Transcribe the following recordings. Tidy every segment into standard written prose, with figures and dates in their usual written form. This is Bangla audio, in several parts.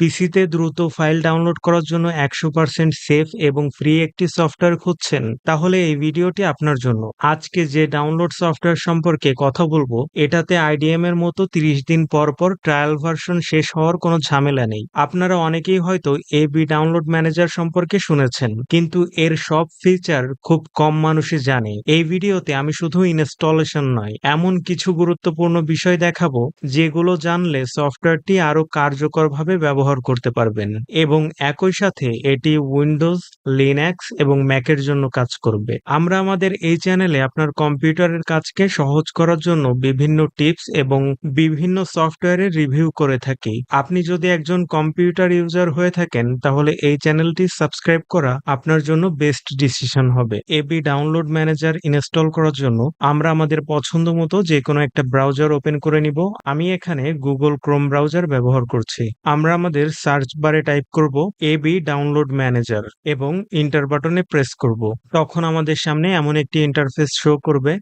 পিসিতে দ্রুত ফাইল ডাউনলোড করার জন্য 100% সেফ এবং ফ্রি একটি সফটওয়্যার খুঁজছেন, তাহলে এই ভিডিওটি আপনার জন্য। আজকে যে ডাউনলোড সফটওয়্যার সম্পর্কে কথা বলবো, এটাতে আইডিএম এর মতো 30 দিন পর পর ট্রায়াল ভার্সন শেষ হওয়ার কোনো ঝামেলা নেই। আপনারা অনেকেই হয়তো এবি ডাউনলোড ম্যানেজার সম্পর্কে শুনেছেন, কিন্তু এর সব ফিচার খুব কম মানুষই জানে। এই ভিডিওতে আমি শুধু ইনস্টলেশন নয়, এমন কিছু গুরুত্বপূর্ণ বিষয় দেখাবো যেগুলো জানলে সফটওয়্যারটি আরো কার্যকরভাবে ব্যবহার করতে পারবেন এবং একই সাথে এটি উইন্ডোজ, লিনাক্স এবং ম্যাকের জন্য কাজ করবে। আমরা আমাদের এই চ্যানেলে আপনার কম্পিউটারের কাজকে সহজ করার জন্য বিভিন্ন টিপস এবং বিভিন্ন সফটওয়্যারের রিভিউ করে থাকি। আপনি যদি একজন কম্পিউটার ইউজার হয়ে থাকেন, তাহলে এই চ্যানেলটি সাবস্ক্রাইব করা আপনার জন্য বেস্ট ডিসিশন হবে। এবি ডাউনলোড ম্যানেজার ইনস্টল করার জন্য আমরা আমাদের পছন্দ মতো যে কোনো একটা ব্রাউজার ওপেন করে নিব। আমি এখানে গুগল ক্রোম ব্রাউজার ব্যবহার করছি। আমরা আমাদের সার্চ বারে টাইপ করব এবি ডাউনলোড ম্যানেজার এবং ইন্টার বাটনে প্রেস করব। তখন আমাদের সামনে এমন একটি ইন্টারফেস শো করবে।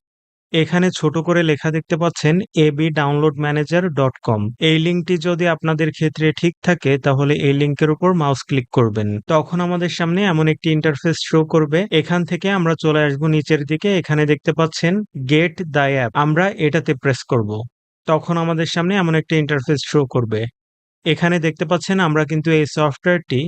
এখানে ছোট করে লেখা দেখতে পাচ্ছেন abdownloadmanager.com। এই লিঙ্কটি যদি আপনাদের ক্ষেত্রে ঠিক থাকে, তাহলে এই লিঙ্কের উপর মাউস ক্লিক করবেন। তখন আমাদের সামনে এমন একটি ইন্টারফেস শো করবে। এখান থেকে আমরা চলে আসব নিচের দিকে। এখানে দেখতে পাচ্ছেন গেট দ্য অ্যাপ, আমরা এটাতে প্রেস করব। তখন আমাদের সামনে এমন একটা ইন্টারফেস শো করবে। এখানে দেখতে পাচ্ছেন আমরা কিন্তু এই সফটওয়্যারটি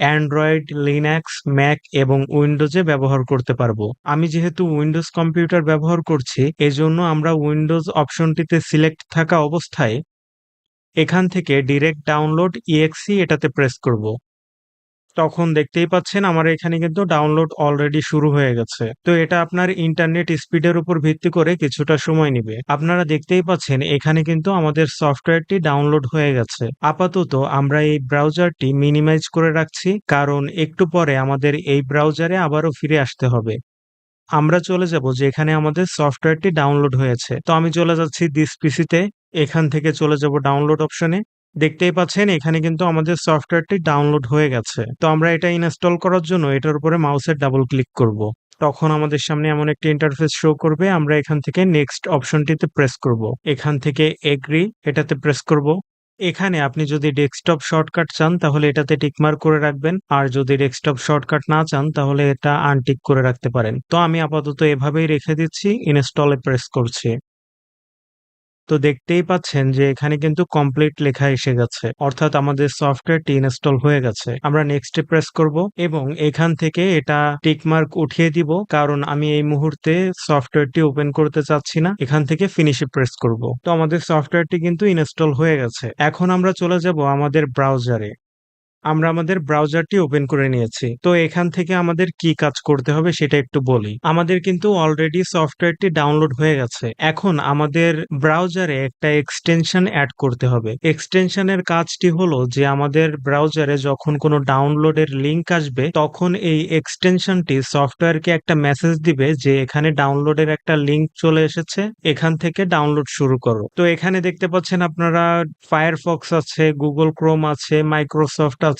অ্যান্ড্রয়েড, লিনাক্স, ম্যাক এবং উইন্ডোজে ব্যবহার করতে পারবো। আমি যেহেতু উইন্ডোজ কম্পিউটার ব্যবহার করছি, এজন্য আমরা উইন্ডোজ অপশনটিতে সিলেক্ট থাকা অবস্থায় এখান থেকে ডিরেক্ট ডাউনলোড ইএক্সি এটাতে প্রেস করব। তখন দেখতেই পাচ্ছেন আমার এখানে কিন্তু ডাউনলোড অলরেডি শুরু হয়ে গেছে। তো এটা আপনার ইন্টারনেট স্পিডের উপর ভিত্তি করে কিছুটা সময় নিবে। আপনারা দেখতেই পাচ্ছেন এখানে কিন্তু আমাদের সফটওয়্যারটি ডাউনলোড হয়ে গেছে। আপাতত আমরা এই ব্রাউজারটি মিনিমাইজ করে রাখছি, কারণ একটু পরে আমাদের এই ব্রাউজারে আবারও ফিরে আসতে হবে। আমরা চলে যাব যেখানে আমাদের সফটওয়্যারটি ডাউনলোড হয়েছে। তো আমি চলে যাচ্ছি দিস পিসিতে। এখান থেকে চলে যাব ডাউনলোড অপশনে। দেখতেই পাচ্ছেন এখানে কিন্তু আমাদের সফটওয়্যারটি ডাউনলোড হয়ে গেছে। তো আমরা এটা ইনস্টল করার জন্য এটার উপরে মাউসের ডাবল ক্লিক করব। তখন আমাদের সামনে এমন একটা ইন্টারফেস শো করবে। আমরা এখান থেকে নেক্সট অপশনটিতে প্রেস করব। এখান থেকে এগ্রি এটাতে প্রেস করব। এখানে আপনি যদি ডেস্কটপ শর্টকাট চান, তাহলে এটাতে টিকমার্ক করে রাখবেন, আর যদি ডেস্কটপ শর্টকাট না চান, তাহলে এটা আনটিক করে রাখতে পারেন। তো আমি আপাতত এভাবেই রেখে দিচ্ছি, ইনস্টলে প্রেস করছি। তো দেখতেই পাচ্ছেন যে এখানে কিন্তু কমপ্লিট লেখা এসে গেছে, অর্থাৎ আমাদের সফটওয়্যারটি ইনস্টল হয়ে গেছে। আমরা নেক্সটে প্রেস করব এবং এখান থেকে এটা টিকমার্ক উঠিয়ে দিব, কারণ আমি এই মুহূর্তে সফটওয়্যারটি ওপেন করতে চাচ্ছি না। এখান থেকে ফিনিশে প্রেস করব। তো আমাদের সফটওয়্যারটি কিন্তু ইনস্টল হয়ে গেছে। এখন আমরা চলে যাব আমাদের ব্রাউজারে। আমরা আমাদের ব্রাউজারটি ওপেন করে নিয়েছি। তো এখান থেকে আমাদের কি কাজ করতে হবে সেটা একটু বলি। আমাদের কিন্তু অলরেডি সফটওয়্যারটি ডাউনলোড হয়ে গেছে। এখন আমাদের ব্রাউজারে একটা এক্সটেনশন অ্যাড করতে হবে। এক্সটেনশনের কাজটি হলো যে আমাদের ব্রাউজারে যখন কোনো ডাউনলোডের লিংক আসবে, তখন এই এক্সটেনশনটি সফটওয়্যারকে একটা মেসেজ দিবে যে এখানে ডাউনলোডের একটা লিংক চলে এসেছে, এখান থেকে ডাউনলোড শুরু করো। তো এখানে দেখতে পাচ্ছেন আপনারা ফায়ারফক্স আছে, গুগল ক্রোম আছে, মাইক্রোসফট আছে,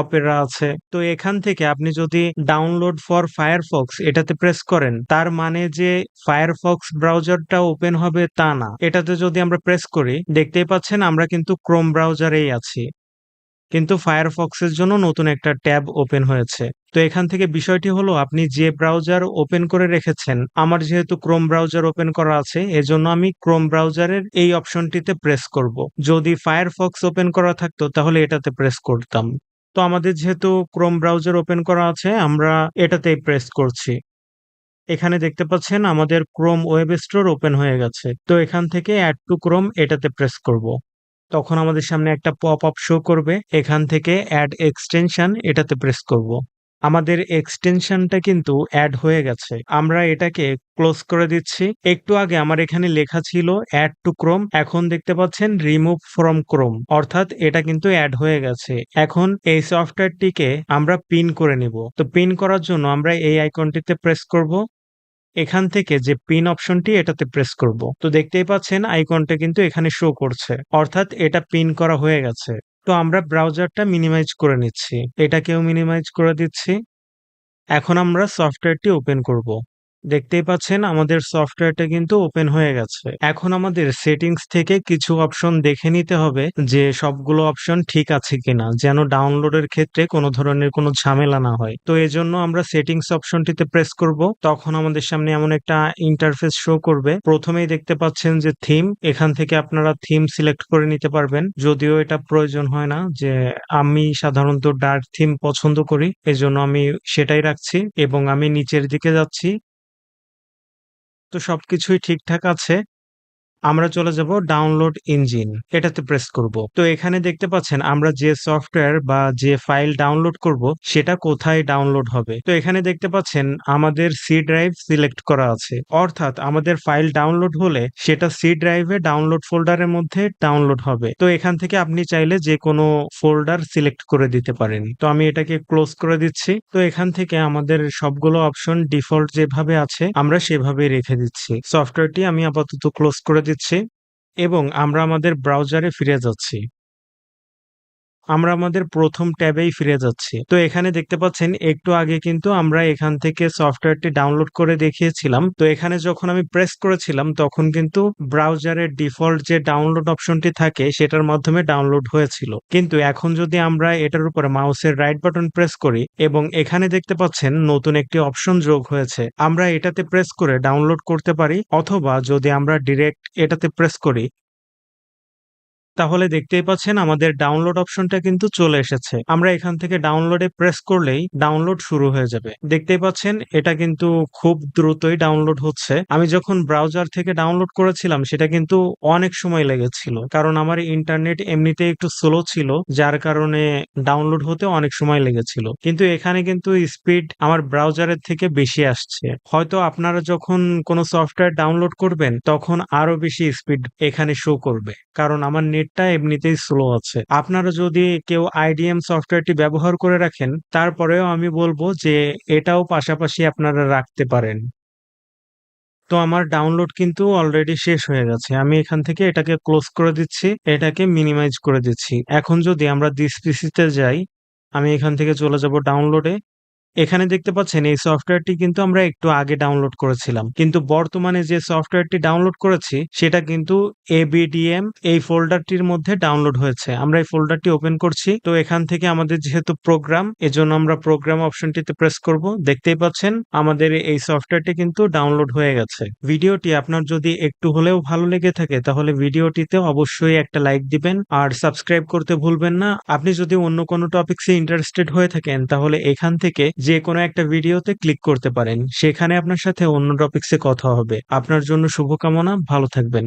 অপেরা আছে। তো এখান থেকে আপনি যদি ডাউনলোড ফর ফায়ারফক্স এটাতে প্রেস করেন, তার মানে যে ফায়ারফক্স ব্রাউজারটা ওপেন হবে তা না। এটাতে যদি আমরা প্রেস করি, দেখতেই পাচ্ছেন আমরা কিন্তু ক্রোম ব্রাউজারেই আছি, কিন্তু ফায়ারফক্সের জন্য নতুন একটা ট্যাব ওপেন হয়েছে। তো এখান থেকে বিষয়টি হলো আপনি যে ব্রাউজার ওপেন করে রেখেছেন, আমার যেহেতু ক্রোম ব্রাউজার ওপেন করা আছে, এজন্য আমি ক্রোম ব্রাউজারের এই অপশনটিতে প্রেস করব। যদি ফায়ারফক্স ওপেন করা থাকতো তাহলে এটাতে প্রেস করতাম। তো আমাদের যেহেতু ক্রোম ব্রাউজার ওপেন করা আছে, আমরা এটাতেই প্রেস করছি। এখানে দেখতে পাচ্ছেন আমাদের ক্রোম ওয়েব স্টোর ওপেন হয়ে গেছে। তো এখান থেকে অ্যাড টু ক্রোম এটাতে প্রেস করব। তখন আমাদের সামনে একটা পপ আপ শো করবে। এখান থেকে অ্যাড এক্সটেনশন এটাতে প্রেস করব। আমাদের এক্সটেনশনটা কিন্তু অ্যাড হয়ে গেছে। আমরা এটাকে ক্লোজ করে দিচ্ছি। একটু আগে আমার এখানে লেখা ছিল অ্যাড টু ক্রোম, এখন দেখতে পাচ্ছেন রিমুভ ফ্রম ক্রোম, অর্থাৎ এটা কিন্তু অ্যাড হয়ে গেছে। এখন এই সফটওয়্যারটিকে আমরা পিন করে নিব। তো পিন করার জন্য আমরা এই আইকনটিতে প্রেস করব। এখান থেকে যে পিন অপশনটি এটাতে প্রেস করব। তো দেখতেই পাচ্ছেন আইকনটা কিন্তু এখানে শো করছে, অর্থাৎ এটা পিন করা হয়ে গেছে। তো আমরা ব্রাউজারটা মিনিমাইজ করে নিচ্ছি, এটাকেও মিনিমাইজ করে দিচ্ছি। এখন আমরা সফটওয়্যারটি ওপেন করব। দেখতেই পাচ্ছেন আমাদের সফটওয়্যারটা কিন্তু ওপেন হয়ে গেছে। এখন আমাদের সেটিংস থেকে কিছু অপশন দেখে নিতে হবে যে সবগুলো অপশন ঠিক আছে কিনা, যেন ডাউনলোডের ক্ষেত্রে কোনো ধরনের কোনো ঝামেলা না হয়। তো এজন্য আমরা সেটিংস অপশনটিতে প্রেস করব। তখন আমাদের সামনে এমন একটা ইন্টারফেস শো করবে। প্রথমেই দেখতে পাচ্ছেন যে থিম, এখান থেকে আপনারা থিম সিলেক্ট করে নিতে পারবেন। যদিও এটা প্রয়োজন হয় না, যে আমি সাধারণত ডার্ক থিম পছন্দ করি, এজন্য আমি সেটাই রাখছি এবং আমি নিচের দিকে যাচ্ছি। তো সবকিছুই ঠিকঠাক আছে। আমরা চলে যাব ডাউনলোড ইঞ্জিন, এটাতে প্রেস করব। তো এখানে দেখতে পাচ্ছেন আমরা যে সফটওয়্যার বা যে ফাইল ডাউনলোড করব সেটা কোথায় ডাউনলোড হবে। তো এখানে দেখতে পাচ্ছেন আমাদের সি ড্রাইভ সিলেক্ট করা আছে, অর্থাৎ আমাদের ফাইল ডাউনলোড হলে সেটা সি ড্রাইভে ডাউনলোড ফোল্ডারের মধ্যে ডাউনলোড হবে। তো এখান থেকে আপনি চাইলে যে কোনো ফোল্ডার সিলেক্ট করে দিতে পারেন। তো আমি এটাকে ক্লোজ করে দিচ্ছি। তো এখান থেকে আমাদের সবগুলো অপশন ডিফল্ট যেভাবে আছে আমরা সেভাবেই রেখে দিচ্ছি। সফটওয়্যারটি আমি আপাতত ক্লোজ করে দিচ্ছি এবং আমরা আমাদের ব্রাউজারে ফিরে যাচ্ছি। আমরা আমাদের ১ম ট্যাবেই ফিরে যাচ্ছি। তো এখানে দেখতে পাচ্ছেন একটু আগে কিন্তু আমরা এখান থেকে সফটওয়্যারটি ডাউনলোড করে দেখিয়েছিলাম। তো এখানে যখন আমি প্রেস করেছিলাম তখন কিন্তু ব্রাউজারের ডিফল্ট যে ডাউনলোড অপশনটি থাকে সেটার মাধ্যমে ডাউনলোড হয়েছিল। কিন্তু এখন যদি আমরা এটার উপরে মাউসের রাইট বাটন প্রেস করি এবং এখানে দেখতে পাচ্ছেন নতুন একটি অপশন যোগ হয়েছে। আমরা এটাতে প্রেস করে ডাউনলোড করতে পারি, অথবা যদি আমরা ডিরেক্ট এটাতে প্রেস করি তাহলে দেখতেই পাচ্ছেন আমাদের ডাউনলোড অপশনটা কিন্তু চলে এসেছে। আমরা এখান থেকে ডাউনলোডে প্রেস করলেই ডাউনলোড শুরু হয়ে যাবে। দেখতেই পাচ্ছেন এটা কিন্তু খুব দ্রুতই ডাউনলোড হচ্ছে। আমি যখন ব্রাউজার থেকে ডাউনলোড করেছিলাম সেটা কিন্তু অনেক সময় লেগেছিল, কারণ আমার ইন্টারনেট এমনিতেই একটু স্লো ছিল, যার কারণে ডাউনলোড হতে অনেক সময় লেগেছিল। কিন্তু এখানে কিন্তু স্পিড আমার ব্রাউজারের থেকে বেশি আসছে। হয়তো আপনারা যখন কোনো সফটওয়্যার ডাউনলোড করবেন তখন আরো বেশি স্পিড এখানে শো করবে, কারণ আমার নেটটা এমনিতেই স্লো আছে। আপনারা যদি কেউ আইডিএম সফটওয়্যারটি ব্যবহার করে রাখেন তারপরেও আমি বলবো যে এটাও পাশাপাশি আপনারা রাখতে পারেন। তো আমার ডাউনলোড কিন্তু অলরেডি শেষ হয়ে গেছে। আমি এখান থেকে এটাকে ক্লোজ করে দিচ্ছি, এটাকে মিনিমাইজ করে দিচ্ছি। এখন যদি আমরা দিস পিসিতে যাই, আমি এখান থেকে চলে যাব ডাউনলোডে। এখানে দেখতে পাচ্ছেন এই সফটওয়্যারটি কিন্তু আমরা একটু আগে ডাউনলোড করেছিলাম, কিন্তু বর্তমানে যে সফটওয়্যারটি ডাউনলোড করেছি সেটা কিন্তু ABDM এই ফোল্ডারটির মধ্যে ডাউনলোড হয়েছে। আমরা এই ফোল্ডারটি ওপেন করছি। তো এখান থেকে আমাদের যেহেতু প্রোগ্রাম, এজন্য আমরা প্রোগ্রাম অপশনটিতে প্রেস করব। দেখতেই পাচ্ছেন আমাদের এই সফটওয়্যারটি কিন্তু ডাউনলোড হয়ে গেছে। ভিডিওটি আপনার যদি একটু হলেও ভালো লেগে থাকে তাহলে ভিডিওটিতে অবশ্যই একটা লাইক দিবেন আর সাবস্ক্রাইব করতে ভুলবেন না। আপনি যদি অন্য কোনো টপিকসে ইন্টারেস্টেড হয়ে থাকেন তাহলে এখান থেকে যে কোনো একটা ভিডিওতে ক্লিক করতে পারেন। সেখানে আপনার সাথে অন্য টপিকসে কথা হবে। আপনার জন্য শুভকামনা, ভালো থাকবেন।